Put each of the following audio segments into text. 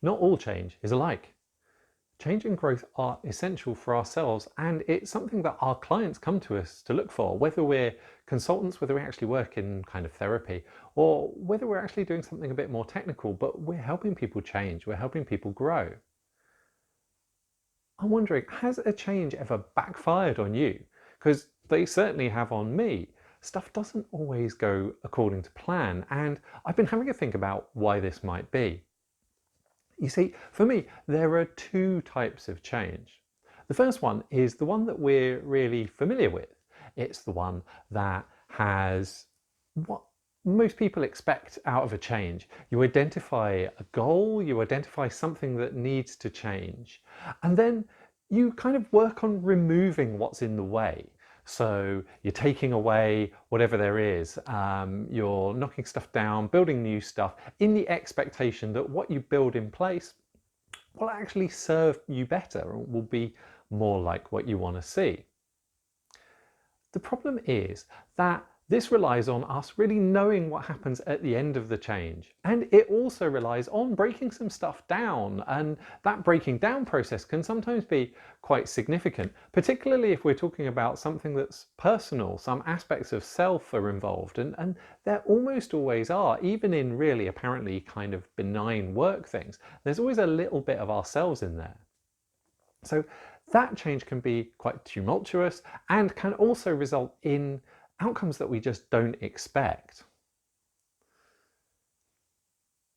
Not all change is alike. Change and growth are essential for ourselves, and it's something that our clients come to us to look for, whether we're consultants, whether we actually work in kind of therapy, or whether we're actually doing something a bit more technical, but we're helping people change, we're helping people grow. I'm wondering, has a change ever backfired on you? Because they certainly have on me. Stuff doesn't always go according to plan, and I've been having a think about why this might be. You see, for me, there are two types of change. The first one is the one that we're really familiar with. It's the one that has what most people expect out of a change. You identify a goal, you identify something that needs to change, and then you kind of work on removing what's in the way. So you're taking away whatever there is, you're knocking stuff down, building new stuff in the expectation that what you build in place will actually serve you better or will be more like what you want to see. The problem is that this relies on us really knowing what happens at the end of the change. And it also relies on breaking some stuff down. And that breaking down process can sometimes be quite significant, particularly if we're talking about something that's personal, some aspects of self are involved. And there almost always are, even in really apparently kind of benign work things, there's always a little bit of ourselves in there. So that change can be quite tumultuous and can also result in outcomes that we just don't expect.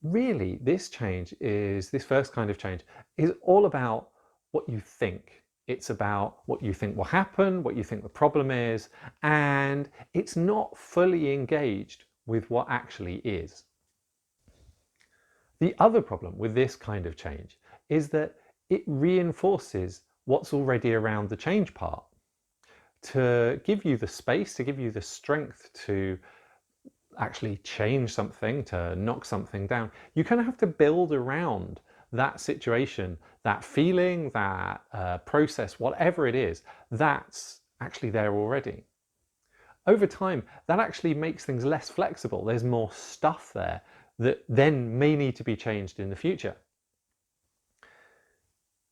Really, this first kind of change is all about what you think. It's about what you think will happen, what you think the problem is, and it's not fully engaged with what actually is. The other problem with this kind of change is that it reinforces what's already around the change part. To give you the space, to give you the strength to actually change something, to knock something down, you kind of have to build around that situation, that feeling, that process, whatever it is, that's actually there already. Over time, that actually makes things less flexible. There's more stuff there that then may need to be changed in the future.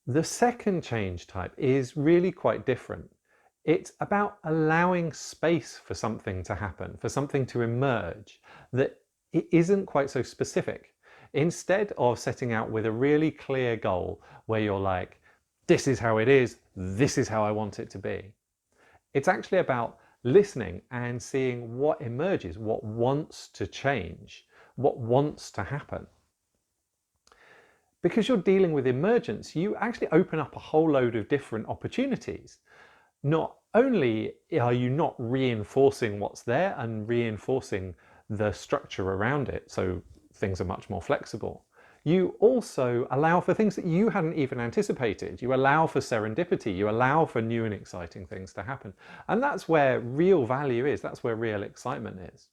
The second change type is really quite different. It's about allowing space for something to happen, for something to emerge, that it isn't quite so specific. Instead of setting out with a really clear goal where you're like, this is how it is, this is how I want it to be. It's actually about listening and seeing what emerges, what wants to change, what wants to happen. Because you're dealing with emergence, you actually open up a whole load of different opportunities. Not only are you not reinforcing what's there and reinforcing the structure around it, so things are much more flexible, you also allow for things that you hadn't even anticipated. You allow for serendipity, you allow for new and exciting things to happen. And that's where real value is, that's where real excitement is.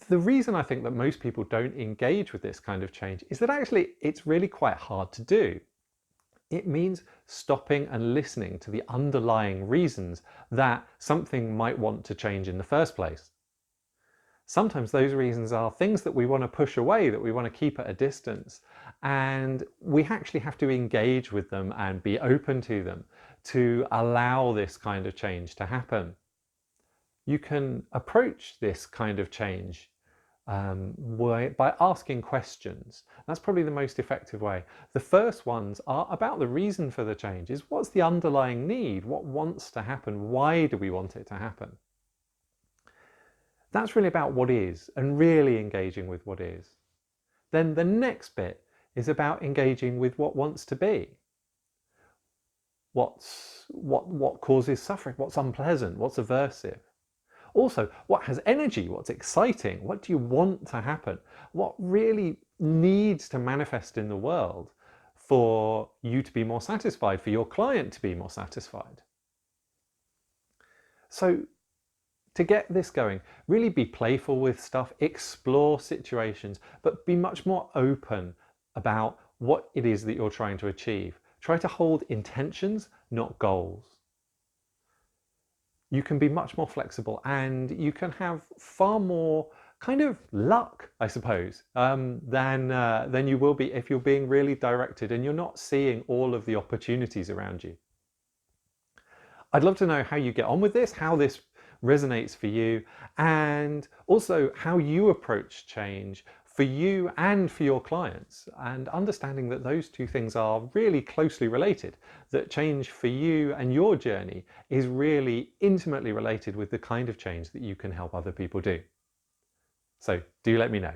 The reason I think that most people don't engage with this kind of change is that actually it's really quite hard to do. It means stopping and listening to the underlying reasons that something might want to change in the first place. Sometimes those reasons are things that we want to push away, that we want to keep at a distance, and we actually have to engage with them and be open to them to allow this kind of change to happen. You can approach this kind of change by asking questions. That's probably the most effective way. The first ones are about the reason for the change. Is what's the underlying need? What wants to happen? Why do we want it to happen? That's really about what is and really engaging with what is. Then the next bit is about engaging with what wants to be. What causes suffering? What's unpleasant? What's aversive? Also, what has energy? What's exciting? What do you want to happen? What really needs to manifest in the world for you to be more satisfied, for your client to be more satisfied? So to get this going, really be playful with stuff, explore situations, but be much more open about what it is that you're trying to achieve. Try to hold intentions, not goals. You can be much more flexible and you can have far more kind of luck, I suppose, than you will be if you're being really directed and you're not seeing all of the opportunities around you. I'd love to know how you get on with this, how this resonates for you, and also how you approach change for you and for your clients, and understanding that those two things are really closely related, that change for you and your journey is really intimately related with the kind of change that you can help other people do. So do let me know.